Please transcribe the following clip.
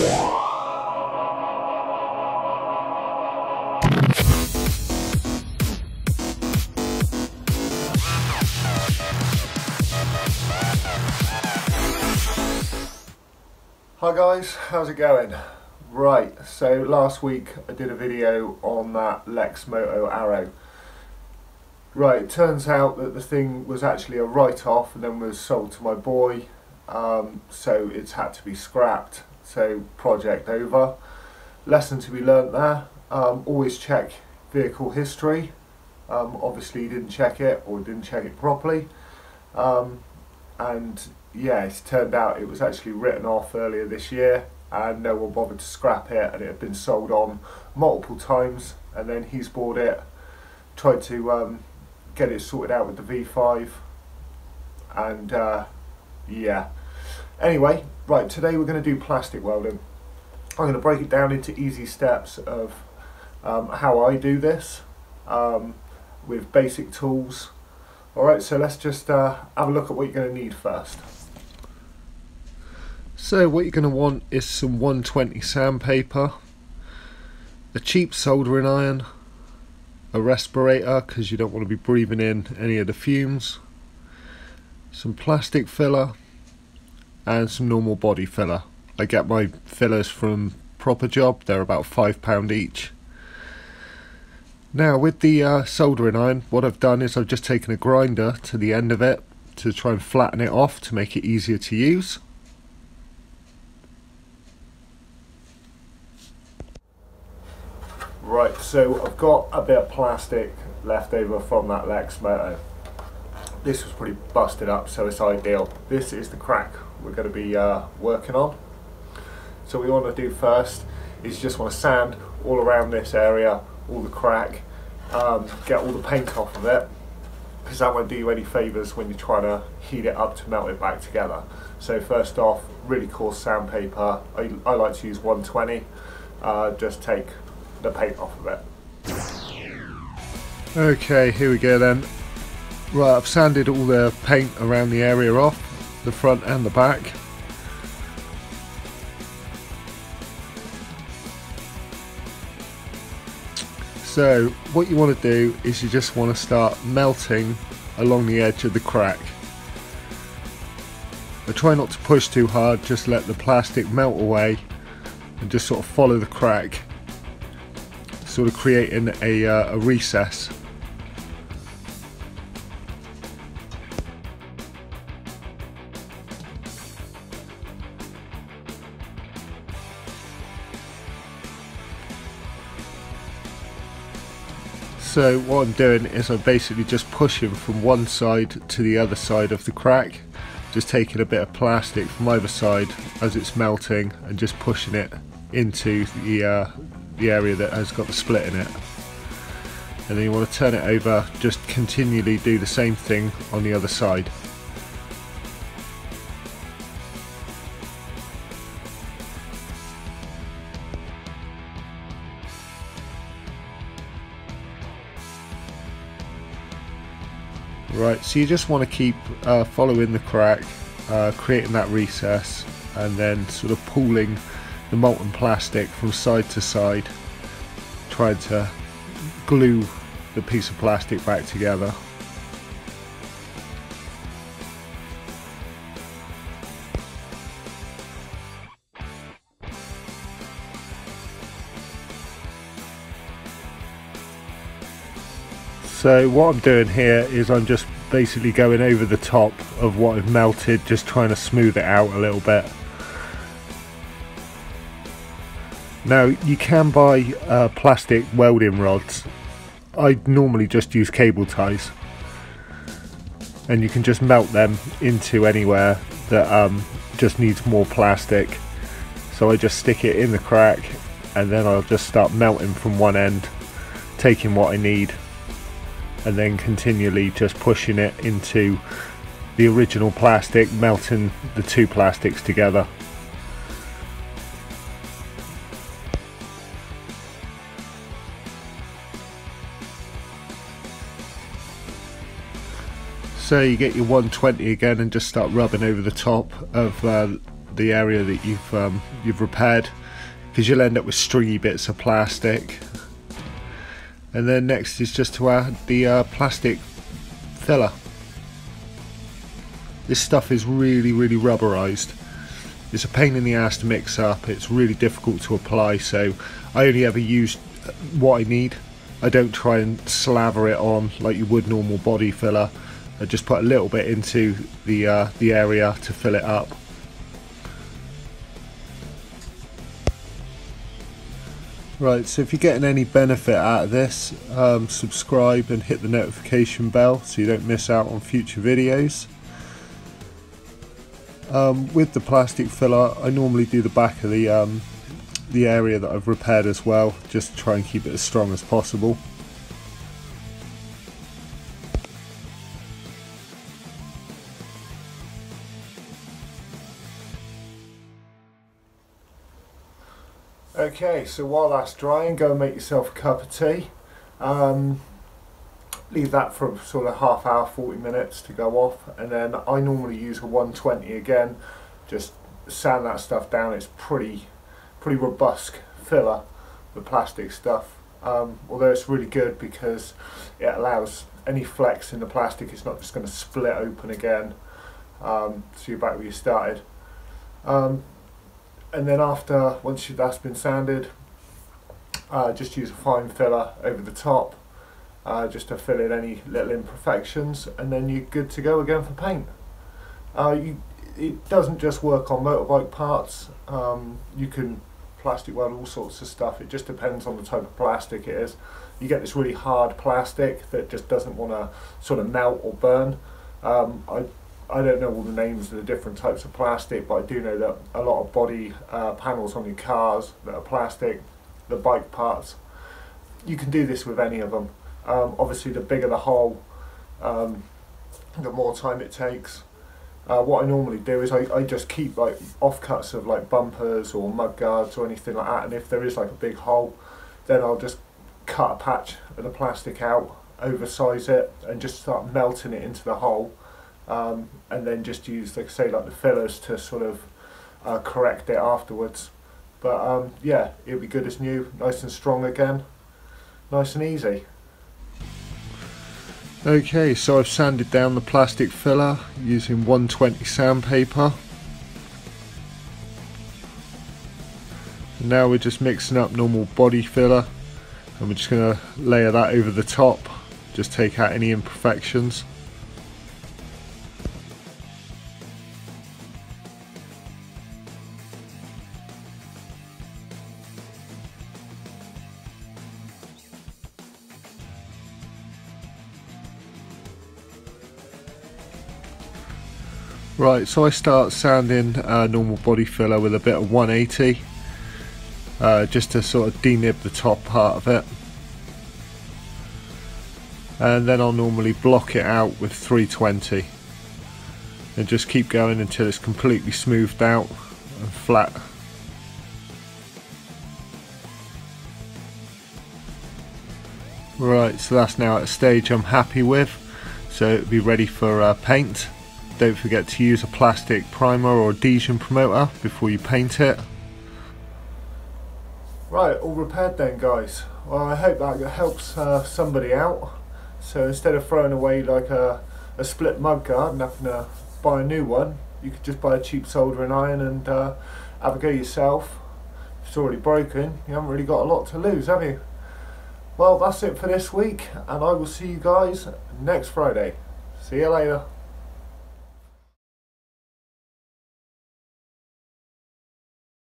Hi guys, how's it going? Right, so last week I did a video on that Lex Moto Arrow. Right, it turns out that the thing was actually a write-off and then was sold to my boy, so it's had to be scrapped. So project over. Lesson to be learnt there, always check vehicle history. Obviously he didn't check it or didn't check it properly, and yeah, it's turned out it was actually written off earlier this year and no one bothered to scrap it, and it had been sold on multiple times, and then he's bought it, tried to get it sorted out with the V5, and yeah. Anyway, right, today we're going to do plastic welding. I'm going to break it down into easy steps of how I do this with basic tools. Alright, so let's just have a look at what you're going to need first. So what you're going to want is some 120 sandpaper, a cheap soldering iron, a respirator because you don't want to be breathing in any of the fumes, some plastic filler, and some normal body filler. I get my fillers from Proper Job, they're about £5 each. Now with the soldering iron, what I've done is I've just taken a grinder to the end of it to try and flatten it off to make it easier to use. Right, so I've got a bit of plastic left over from that Lex Moto. This was pretty busted up, so it's ideal. This is the crack we're going to be working on. So what we want to do first is just want to sand all around this area, all the crack, get all the paint off of it, because that won't do you any favours when you're trying to heat it up to melt it back together. So first off, really coarse sandpaper. I like to use 120, just take the paint off of it. Okay, here we go then. Right, I've sanded all the paint around the area off, the front and the back. So what you want to do is you just want to start melting along the edge of the crack. I try not to push too hard, just let the plastic melt away and just sort of follow the crack, sort of creating a recess. So what I'm doing is I'm basically just pushing from one side to the other side of the crack, just taking a bit of plastic from either side as it's melting and just pushing it into the area that has got the split in it. And then you want to turn it over, just continually do the same thing on the other side. Right, so you just want to keep following the crack, creating that recess, and then sort of pulling the molten plastic from side to side, trying to glue the piece of plastic back together. So what I'm doing here is I'm just basically going over the top of what I've melted, just trying to smooth it out a little bit. Now you can buy plastic welding rods. I normally just use cable ties, and you can just melt them into anywhere that just needs more plastic. So I just stick it in the crack and then I'll just start melting from one end, taking what I need, and then continually just pushing it into the original plastic, melting the two plastics together. So you get your 120 again and just start rubbing over the top of the area that you've repaired, because you'll end up with stringy bits of plastic. And then next is just to add the plastic filler. This stuff is really rubberized. It's a pain in the ass to mix up, it's really difficult to apply, so I only ever use what I need. I don't try and slaver it on like you would normal body filler. I just put a little bit into the area to fill it up. Right, so if you're getting any benefit out of this, subscribe and hit the notification bell so you don't miss out on future videos. With the plastic filler, I normally do the back of the area that I've repaired as well, just to try and keep it as strong as possible. Okay, so while that's drying, go and make yourself a cup of tea. Leave that for sort of half hour, 40 minutes to go off, and then I normally use a 120 again. Just sand that stuff down. It's pretty robust filler, the plastic stuff. Although it's really good because it allows any flex in the plastic, it's not just going to split open again. So you're back where you started. And then once that's been sanded, just use a fine filler over the top, just to fill in any little imperfections, and then you're good to go again for paint. It doesn't just work on motorbike parts. You can plastic weld all sorts of stuff. It just depends on the type of plastic it is. You get this really hard plastic that just doesn't want to sort of melt or burn. I don't know all the names of the different types of plastic, but I do know that a lot of body panels on your cars that are plastic, the bike parts, you can do this with any of them. Obviously the bigger the hole, the more time it takes. What I normally do is I just keep like offcuts of like bumpers or mud guards or anything like that, and if there is like a big hole, then I'll just cut a patch of the plastic out, oversize it, and just start melting it into the hole. And then just use, like I say, like the fillers to sort of correct it afterwards. But yeah, it'll be good as new, nice and strong again, nice and easy. Okay, so I've sanded down the plastic filler using 120 sandpaper. Now we're just mixing up normal body filler, and we're just going to layer that over the top, just take out any imperfections. Right, so I start sanding normal body filler with a bit of 180, just to sort of denib the top part of it, and then I'll normally block it out with 320 and just keep going until it's completely smoothed out and flat. Right, so that's now at a stage I'm happy with, so it'll be ready for paint. Don't forget to use a plastic primer or adhesion promoter before you paint it. Right, all repaired then, guys. Well, I hope that helps somebody out. So instead of throwing away like a split mud guard and having to buy a new one, you could just buy a cheap soldering iron and have a go yourself. If it's already broken, you haven't really got a lot to lose, have you? Well, that's it for this week, and I will see you guys next Friday. See you later.